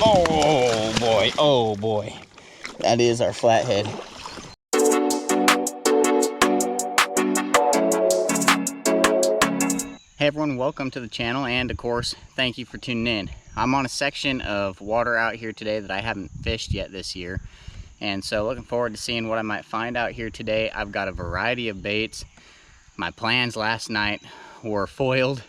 Oh boy, oh boy. That is our flathead. Hey everyone, welcome to the channel, and of course, thank you for tuning in. I'm on a section of water out here today that I haven't fished yet this year. And so looking forward to seeing what I might find out here today. I've got a variety of baits. My plans last night were foiled.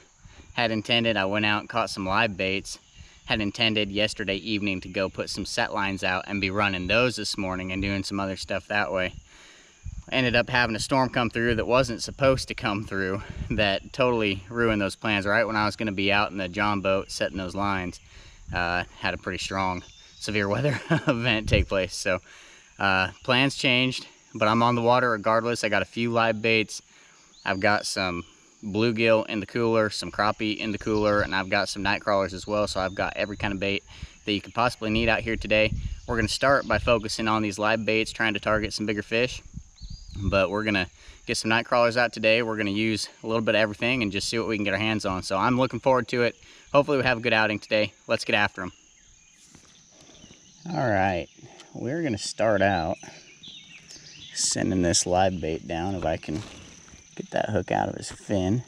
Had intended, I went out and caught some live baits. Had intended yesterday evening to go put some set lines out and be running those this morning and doing some other stuff that way. Ended up having a storm come through that wasn't supposed to come through, that totally ruined those plans. Right when I was going to be out in the John boat setting those lines, had a pretty strong severe weather event take place. So plans changed, but I'm on the water regardless. I got a few live baits. I've got some bluegill in the cooler, some crappie in the cooler, and I've got some night crawlers as well. So I've got every kind of bait that you could possibly need out here today. We're going to start by focusing on these live baits, trying to target some bigger fish. But we're gonna get some night crawlers out today. We're gonna use a little bit of everything and just see what we can get our hands on. So I'm looking forward to it. Hopefully we have a good outing today. Let's get after them. All right, we're gonna start out sending this live bait down if I can get that hook out of his fin.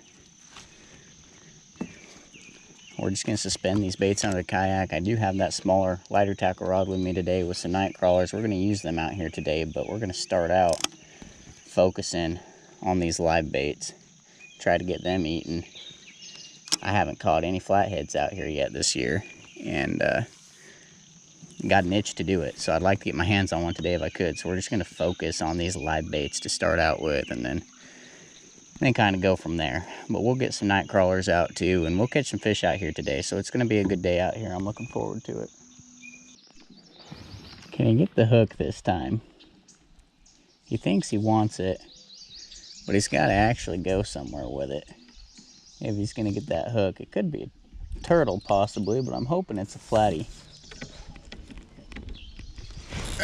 We're just gonna suspend these baits under the kayak. I do have that smaller, lighter tackle rod with me today with some night crawlers. We're gonna use them out here today, but we're gonna start out focusing on these live baits, try to get them eaten. I haven't caught any flatheads out here yet this year, and got an itch to do it, so I'd like to get my hands on one today if I could. So we're just going to focus on these live baits to start out with, and then kind of go from there. But we'll get some night crawlers out too, and we'll catch some fish out here today. So it's going to be a good day out here. I'm looking forward to it. Can he get the hook this time? He thinks he wants it, but he's got to actually go somewhere with it if he's going to get that hook. It could be a turtle possibly, but I'm hoping it's a flatty.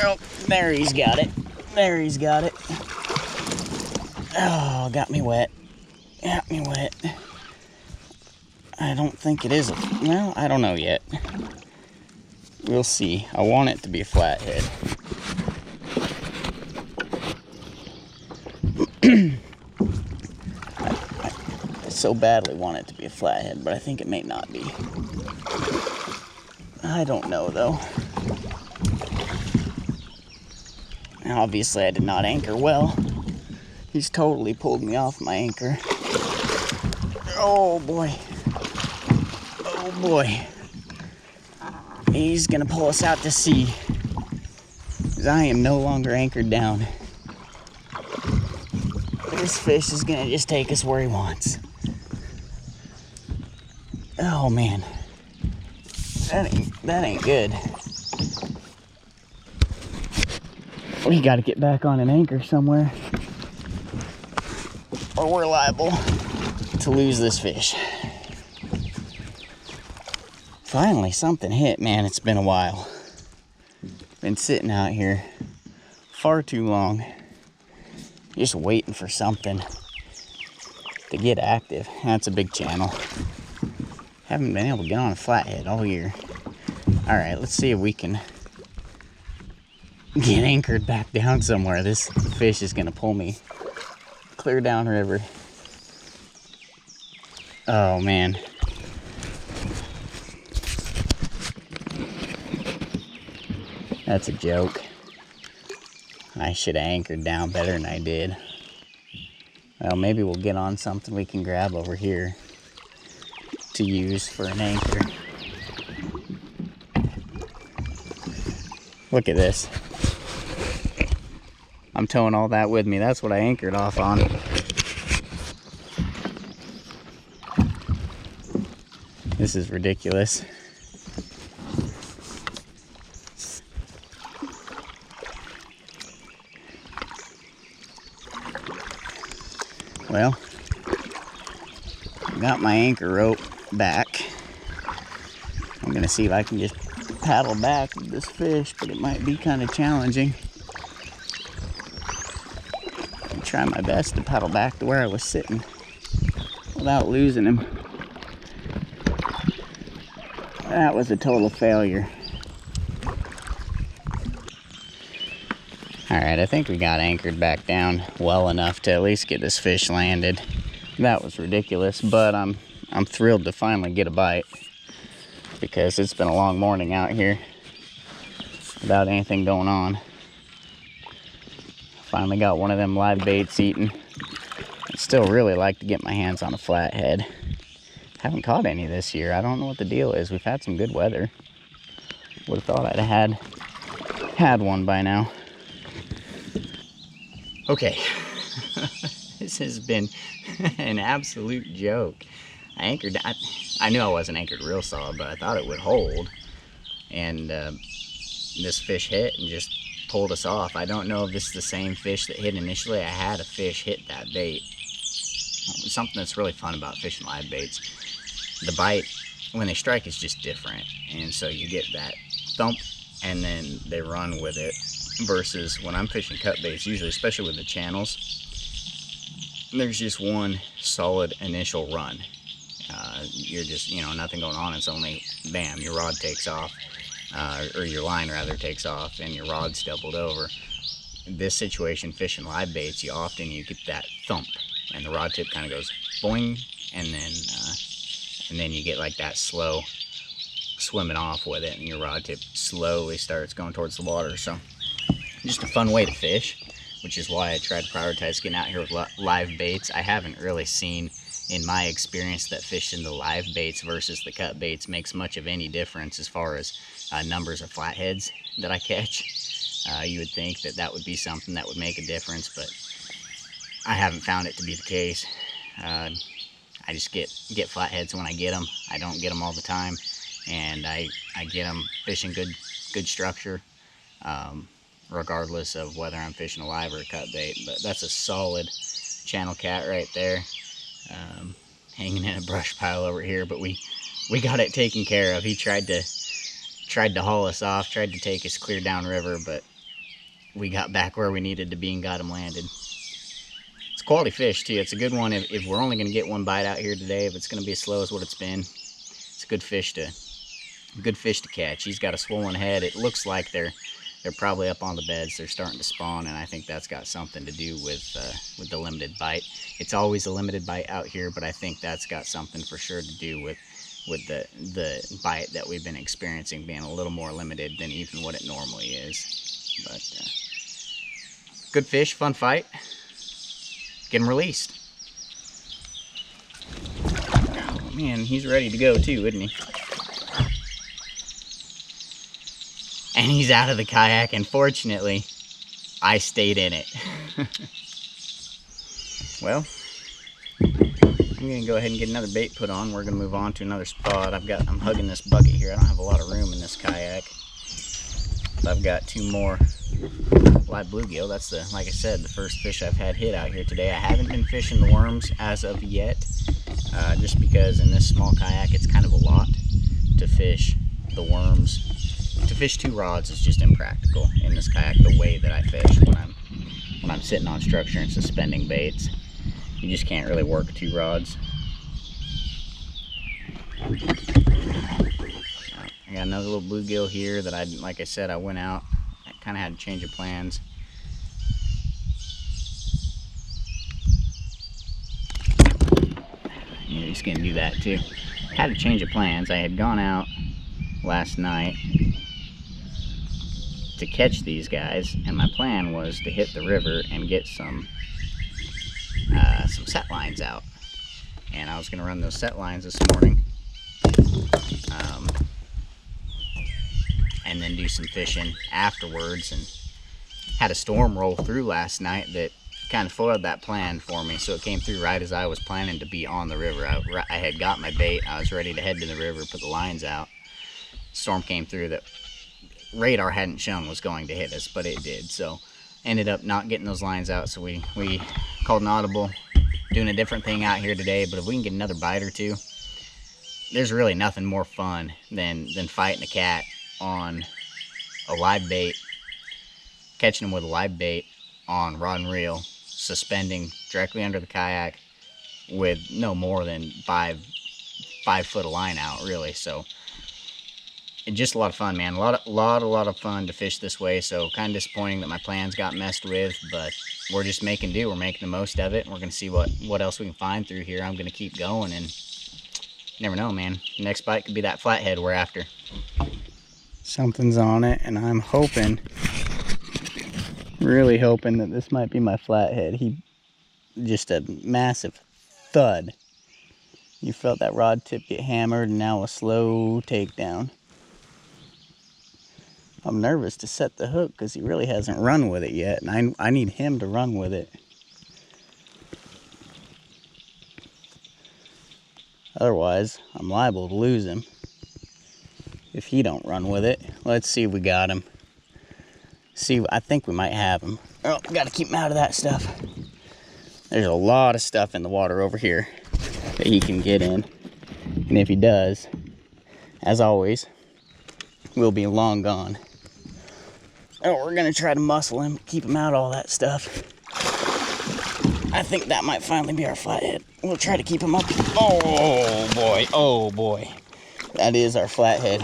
Oh, there he's got it. There he's got it. Oh, got me wet. Got me wet. I don't think it is well, I don't know yet. We'll see. I want it to be a flathead. I so badly want it to be a flathead, but I think it may not be. I don't know though. Obviously I did not anchor well. He's totally pulled me off my anchor. Oh boy. Oh boy. He's gonna pull us out to sea, because I am no longer anchored down. This fish is gonna just take us where he wants. Oh man, that ain't good. We gotta get back on an anchor somewhere, or we're liable to lose this fish. Finally, something hit, man. It's been a while. Been sitting out here far too long, just waiting for something to get active. That's a big channel. Haven't been able to get on a flathead all year. All right, let's see if we can get anchored back down somewhere. This fish is gonna pull me clear downriver. Oh man. That's a joke. I should have anchored down better than I did. Well, maybe we'll get on something we can grab over here to use for an anchor. Look at this. I'm towing all that with me. That's what I anchored off on. This is ridiculous. Well, got my anchor rope back. I'm gonna see if I can just paddle back with this fish, but it might be kind of challenging. I'll try my best to paddle back to where I was sitting without losing him. That was a total failure. All right, I think we got anchored back down well enough to at least get this fish landed. That was ridiculous, but I'm thrilled to finally get a bite because it's been a long morning out here without anything going on. Finally got one of them live baits eaten. I'd still really like to get my hands on a flathead. Haven't caught any this year. I don't know what the deal is. We've had some good weather. Would have thought I'd have had one by now. Okay, this has been an absolute joke. I knew I wasn't anchored real solid, but I thought it would hold. And this fish hit and just pulled us off. I don't know if this is the same fish that hit initially. I had a fish hit that bait. Something that's really fun about fishing live baits, the bite, when they strike, is just different. And so you get that thump and then they run with it. Versus when I'm fishing cut baits, usually, especially with the channels, there's just one solid initial run. You're just, nothing going on. It's only, bam, your rod takes off, or your line rather takes off, and your rod's doubled over. In this situation, fishing live baits, you get that thump, and the rod tip kind of goes boing, and then you get like that slow swimming off with it, and your rod tip slowly starts going towards the water. So just a fun way to fish, which is why I try to prioritize getting out here with live baits. I haven't really seen, in my experience, that fishing the live baits versus the cut baits makes much of any difference as far as numbers of flatheads that I catch. You would think that would be something that would make a difference, but I haven't found it to be the case. I just get flatheads when I get them. I don't get them all the time, and I get them fishing good structure. Regardless of whether I'm fishing a live or a cut bait. But that's a solid channel cat right there, hanging in a brush pile over here. But we got it taken care of. He tried to haul us off, tried to take us clear downriver, but we got back where we needed to be and got him landed. It's quality fish too. It's a good one if we're only going to get one bite out here today. If it's going to be as slow as what it's been, it's a good fish to catch. He's got a swollen head. It looks like they're probably up on the beds. They're starting to spawn, and I think that's got something to do with the limited bite. It's always a limited bite out here, but I think that's got something for sure to do with the bite that we've been experiencing being a little more limited than even what it normally is. But good fish, fun fight. Get him released. Oh man, he's ready to go too, isn't he? And he's out of the kayak, and fortunately, I stayed in it. Well, I'm gonna go ahead and get another bait put on. We're gonna move on to another spot. I'm hugging this bucket here. I don't have a lot of room in this kayak. But I've got two more live bluegill. That's like I said, the first fish I've had hit out here today. I haven't been fishing the worms as of yet, just because in this small kayak, it's kind of a lot to fish the worms. To fish two rods is just impractical in this kayak the way that I fish when I'm sitting on structure and suspending baits. You just can't really work two rods. I got another little bluegill here that like I said, I went out. I kind of had a change of plans. You're just gonna do that too. Had a change of plans. I had gone out last night to catch these guys, and my plan was to hit the river and get some set lines out. And I was going to run those set lines this morning, and then do some fishing afterwards. And had a storm roll through last night that kind of foiled that plan for me, so it came through right as I was planning to be on the river. I had got my bait, I was ready to head to the river, put the lines out. Storm came through that radar hadn't shown was going to hit us, but it did. So ended up not getting those lines out, so we called an audible, doing a different thing out here today. But if we can get another bite or two, there's really nothing more fun than fighting a cat on a live bait, catching them with a live bait on rod and reel, suspending directly under the kayak with no more than five foot of line out, really. So just a lot of fun, man. A lot of fun to fish this way. So kind of disappointing that my plans got messed with, but we're just making do. We're making the most of it, and we're gonna see what else we can find through here. I'm gonna keep going, and you never know, man. Next bite could be that flathead we're after. Something's on it, and I'm hoping, really hoping that this might be my flathead. He just a massive thud. You felt that rod tip get hammered, and now a slow takedown. I'm nervous to set the hook because he really hasn't run with it yet, and I need him to run with it. Otherwise, I'm liable to lose him if he don't run with it. Let's see if we got him. See, I think we might have him. Oh, gotta keep him out of that stuff. There's a lot of stuff in the water over here that he can get in. And if he does, as always, we'll be long gone. Oh, we're gonna try to muscle him, keep him out of all that stuff. I think that might finally be our flathead. We'll try to keep him up. Oh boy, oh boy. That is our flathead.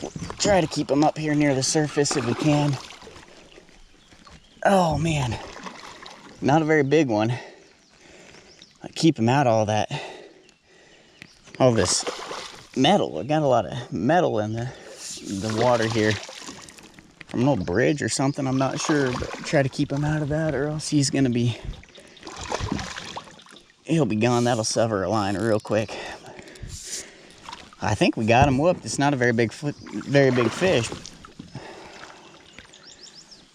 We'll try to keep him up here near the surface if we can. Oh man, not a very big one. I keep him out of all this metal. I got a lot of metal in the water here. From an old bridge or something, I'm not sure, but try to keep him out of that, or else he'll be gone. That'll sever a line real quick. I think we got him whooped. It's not a very big fish,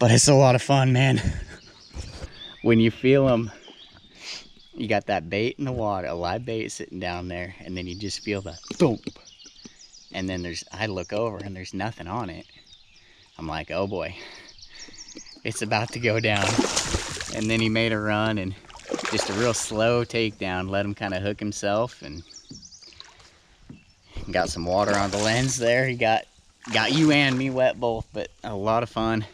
but it's a lot of fun, man. When you feel him, you got that bait in the water, a live bait sitting down there, and then you just feel the thump, and then I look over and there's nothing on it. I'm like, oh boy, it's about to go down. And then he made a run, and just a real slow takedown, let him kind of hook himself, and got some water on the lens there. He got you and me wet both, but a lot of fun.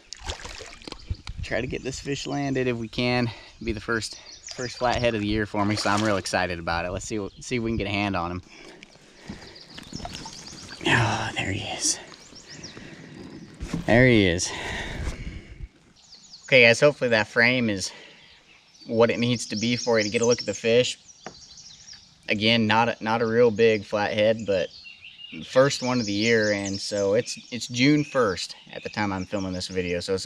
Try to get this fish landed if we can. Be the first flathead of the year for me, so I'm real excited about it. Let's see if we can get a hand on him. Oh, there he is. There he is. Okay guys, hopefully that frame is what it needs to be for you to get a look at the fish. Again, not a real big flathead, but the first one of the year, and so it's June 1st at the time I'm filming this video, so it's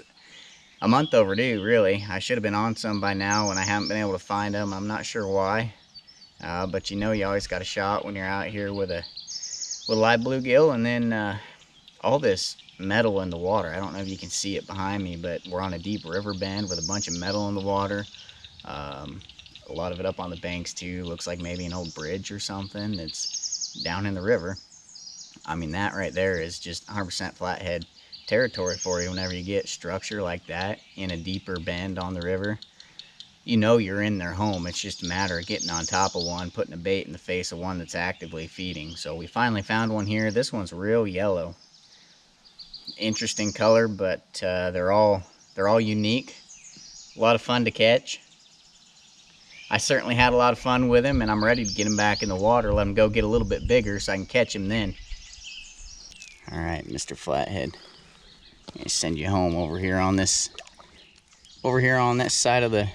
a month overdue, really. I should have been on some by now, and I haven't been able to find them. I'm not sure why, but you know, you always got a shot when you're out here with a live bluegill. And then all this metal in the water. I don't know if you can see it behind me, but we're on a deep river bend with a bunch of metal in the water. A lot of it up on the banks too. Looks like maybe an old bridge or something that's down in the river. I mean, that right there is just 100% flathead territory for you. Whenever you get structure like that in a deeper bend on the river, you know you're in their home. It's just a matter of getting on top of one, putting a bait in the face of one that's actively feeding. So we finally found one here. This one's real yellow. Interesting color, but they're all unique. A lot of fun to catch. I certainly had a lot of fun with him, and I'm ready to get him back in the water, let him go get a little bit bigger so I can catch him then. All right, Mr. Flathead, I'm gonna send you home over here on this side of the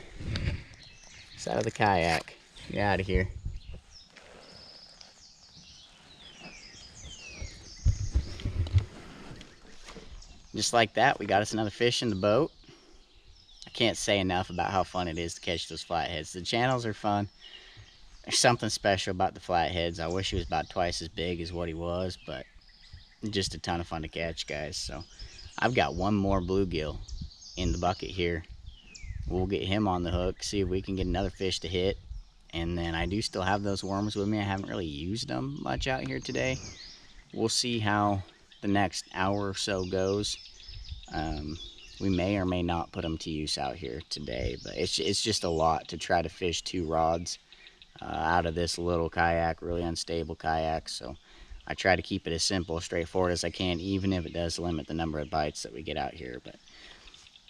kayak. Get out of here. Just like that, we got us another fish in the boat. I can't say enough about how fun it is to catch those flatheads. The channels are fun. There's something special about the flatheads. I wish he was about twice as big as what he was, but just a ton of fun to catch, guys. So I've got one more bluegill in the bucket here. We'll get him on the hook, see if we can get another fish to hit. And then I do still have those worms with me. I haven't really used them much out here today. We'll see how the next hour or so goes. We may or may not put them to use out here today, but it's just a lot to try to fish 2 rods out of this little kayak, really unstable kayak. So I try to keep it as simple, straightforward as I can, even if it does limit the number of bites that we get out here. But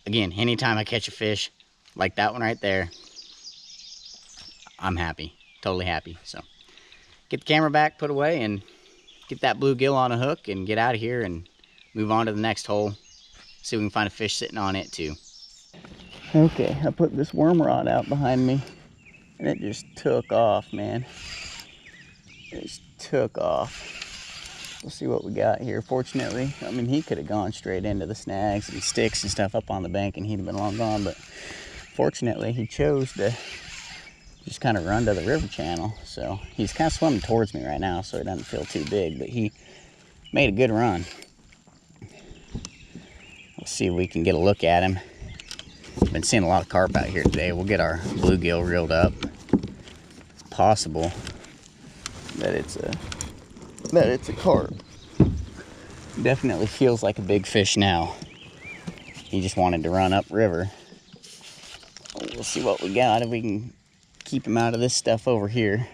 again, anytime I catch a fish like that one right there, I'm happy, totally happy. So get the camera back, put away, and get that bluegill on a hook and get out of here and move on to the next hole. See if we can find a fish sitting on it too. Okay, I put this worm rod out behind me and it just took off, man. It just took off. We'll see what we got here. Fortunately, I mean, he could have gone straight into the snags and sticks and stuff up on the bank and he'd have been long gone, but fortunately he chose to just kind of run to the river channel. So he's kind of swimming towards me right now, so he doesn't feel too big, but he made a good run. We'll see if we can get a look at him. Been seeing a lot of carp out here today. We'll get our bluegill reeled up. It's possible that it's a carp. Definitely feels like a big fish now. He just wanted to run up river. We'll see what we got, if we can keep him out of this stuff over here.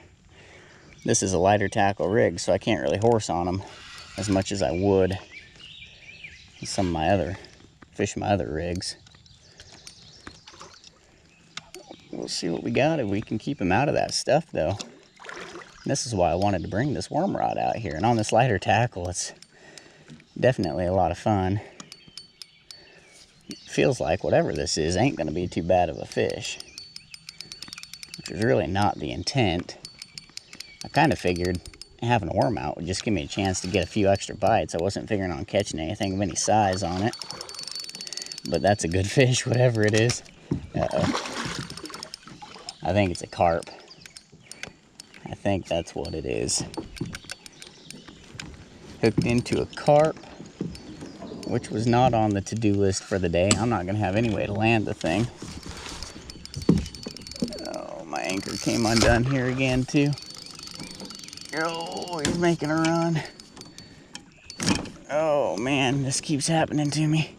This is a lighter tackle rig, so I can't really horse on him as much as I would some of my other fish, my other rigs. We'll see what we got, if we can keep him out of that stuff though. This is why I wanted to bring this worm rod out here, and on this lighter tackle it's definitely a lot of fun. It feels like whatever this is ain't gonna be too bad of a fish, which is really not the intent. I kind of figured having a worm out would just give me a chance to get a few extra bites. I wasn't figuring on catching anything of any size on it, but that's a good fish, whatever it is. Uh-oh. I think it's a carp. I think that's what it is. Hooked into a carp, which was not on the to-do list for the day. I'm not gonna have any way to land the thing. Oh, my anchor came undone here again too. Oh, he's making a run. Oh man, this keeps happening to me.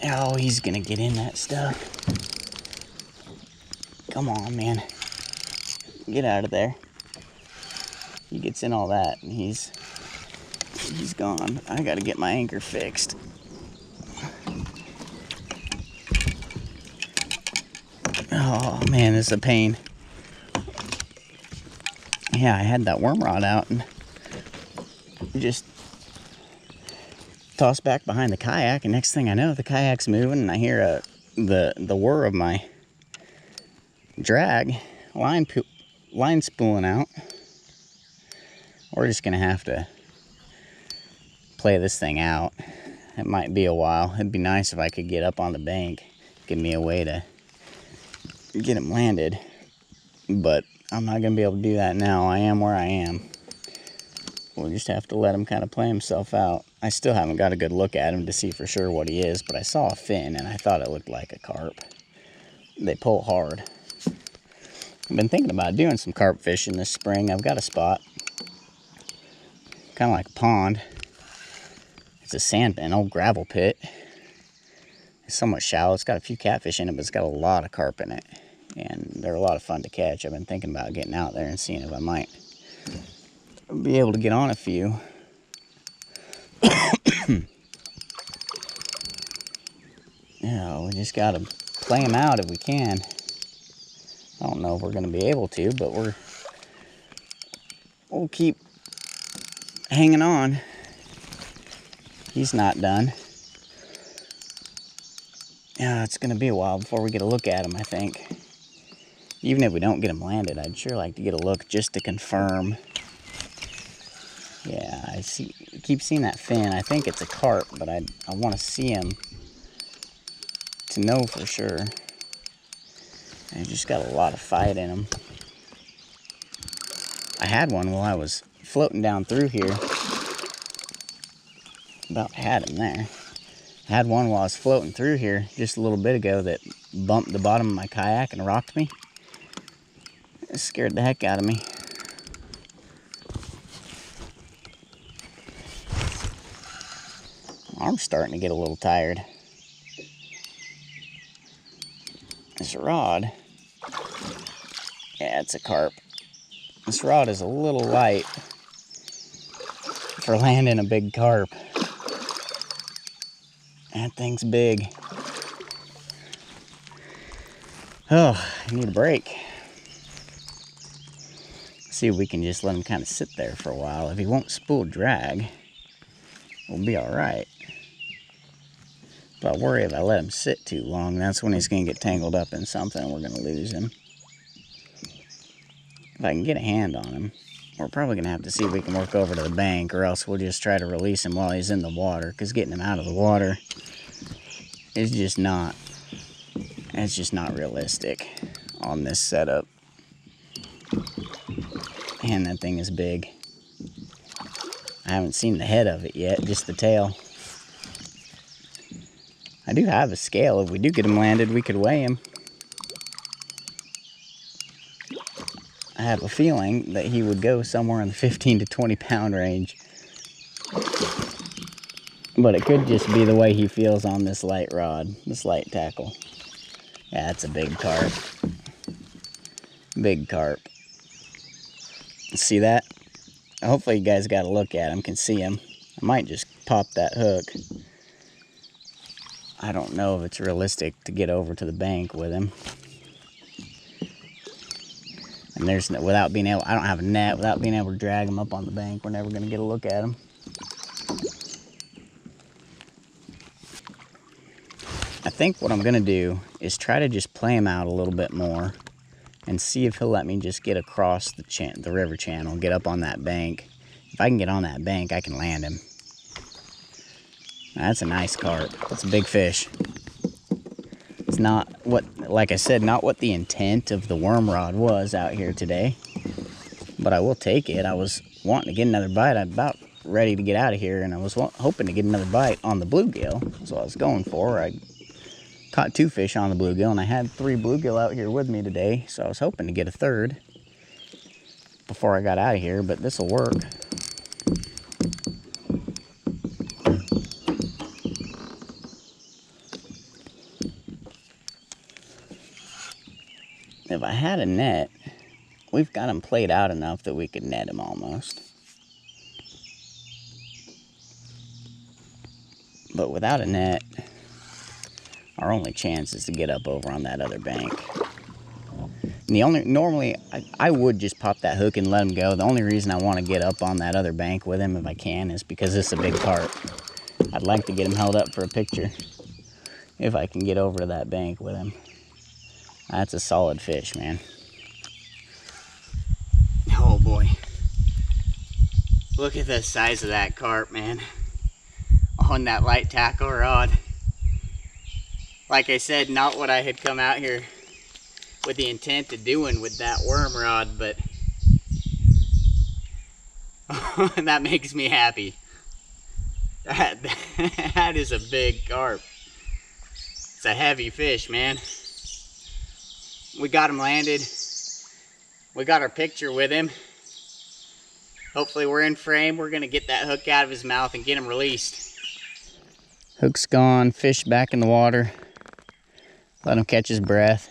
Oh, he's gonna get in that stuff. Come on, man. Get out of there. He gets in all that and he's gone. I gotta get my anchor fixed. Oh man, this is a pain. Yeah, I had that worm rod out and just tossed back behind the kayak, and next thing I know, the kayak's moving and I hear the whir of my drag, line spooling out. We're just gonna have to play this thing out. It might be a while. It'd be nice if I could get up on the bank, give me a way to get him landed, but I'm not gonna be able to do that now. I am where I am. We'll just have to let him kind of play himself out. I still haven't got a good look at him to see for sure what he is, but I saw a fin and I thought it looked like a carp. They pull hard. I've been thinking about doing some carp fishing this spring. I've got a spot, kind of like a pond. It's a sand bin, old gravel pit. It's somewhat shallow. It's got a few catfish in it, but it's got a lot of carp in it. And they're a lot of fun to catch. I've been thinking about getting out there and seeing if I might be able to get on a few. Yeah, we just got to play them out if we can. I don't know if we're going to be able to, but we'll keep hanging on. He's not done. Yeah, it's going to be a while before we get a look at him, I think. Even if we don't get him landed, I'd sure like to get a look just to confirm. Yeah, I keep seeing that fin. I think it's a carp, but I want to see him to know for sure. And he's just got a lot of fight in him. I had one while I was floating down through here. About had him there. I had one while I was floating through here just a little bit ago that bumped the bottom of my kayak and rocked me. It scared the heck out of me. I'm starting to get a little tired. This rod, yeah, it's a carp. This rod is a little light for landing a big carp. That thing's big. Oh, I need a break. See if we can just let him kind of sit there for a while. If he won't spool drag, we'll be all right. But I worry if I let him sit too long, that's when he's going to get tangled up in something and we're going to lose him. If I can get a hand on him, we're probably going to have to see if we can work over to the bank, or else we'll just try to release him while he's in the water, because getting him out of the water is just not, it's just not realistic on this setup. And that thing is big. I haven't seen the head of it yet, just the tail. I do have a scale. If we do get him landed, we could weigh him. I have a feeling that he would go somewhere in the 15 to 20 pound range. But it could just be the way he feels on this light rod, this light tackle. Yeah, that's a big carp. Big carp. See that? Hopefully you guys got a look at him, can see him. I might just pop that hook. I don't know if it's realistic to get over to the bank with him. And there's no, without being able, I don't have a net, without being able to drag him up on the bank, we're never going to get a look at him. I think what I'm going to do is try to just play him out a little bit more and see if he'll let me just get across the river channel, get up on that bank. If I can get on that bank, I can land him. Now, that's a nice carp. That's a big fish. It's not what, like I said, not what the intent of the worm rod was out here today. But I will take it. I was wanting to get another bite. I'm about ready to get out of here, and I was hoping to get another bite on the bluegill. That's what I was going for. I caught 2 fish on the bluegill, and I had 3 bluegill out here with me today, so I was hoping to get a third before I got out of here, but this will work. If I had a net, we've got him played out enough that we could net him almost. But without a net, our only chance is to get up over on that other bank. And normally, I would just pop that hook and let him go. The only reason I want to get up on that other bank with him if I can is because it's a big carp. I'd like to get him held up for a picture if I can get over to that bank with him. That's a solid fish, man. Oh boy. Look at the size of that carp, man. On that light tackle rod. Like I said, not what I had come out here with the intent of doing with that worm rod, but that makes me happy. That is a big carp. It's a heavy fish, man. We got him landed. We got our picture with him. Hopefully we're in frame. We're gonna get that hook out of his mouth and get him released. Hook's gone, fish back in the water. Let him catch his breath.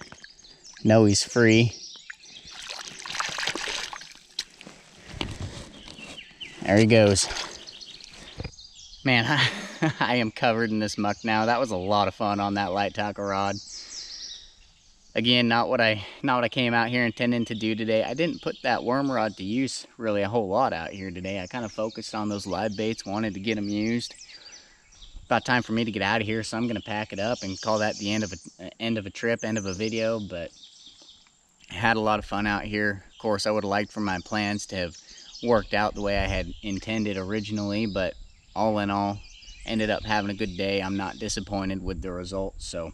Know he's free. There he goes. Man, I am covered in this muck now. That was a lot of fun on that light tackle rod. Again, not what I came out here intending to do today. I didn't put that worm rod to use really a whole lot out here today. I kind of focused on those live baits, wanted to get them used. About time for me to get out of here, so I'm going to pack it up and call that the end of a trip, end of a video. But I had a lot of fun out here. Of course, I would have liked for my plans to have worked out the way I had intended originally, but all in all, ended up having a good day. I'm not disappointed with the results. So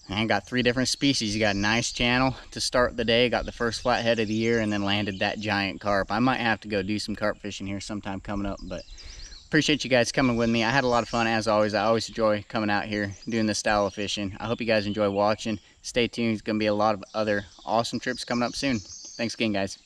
I got 3 different species. You got a nice channel to start the day, got the first flathead of the year, and then landed that giant carp. I might have to go do some carp fishing here sometime coming up, but appreciate you guys coming with me. I had a lot of fun as always. I always enjoy coming out here doing this style of fishing. I hope you guys enjoy watching. Stay tuned. There's going to be a lot of other awesome trips coming up soon. Thanks again, guys.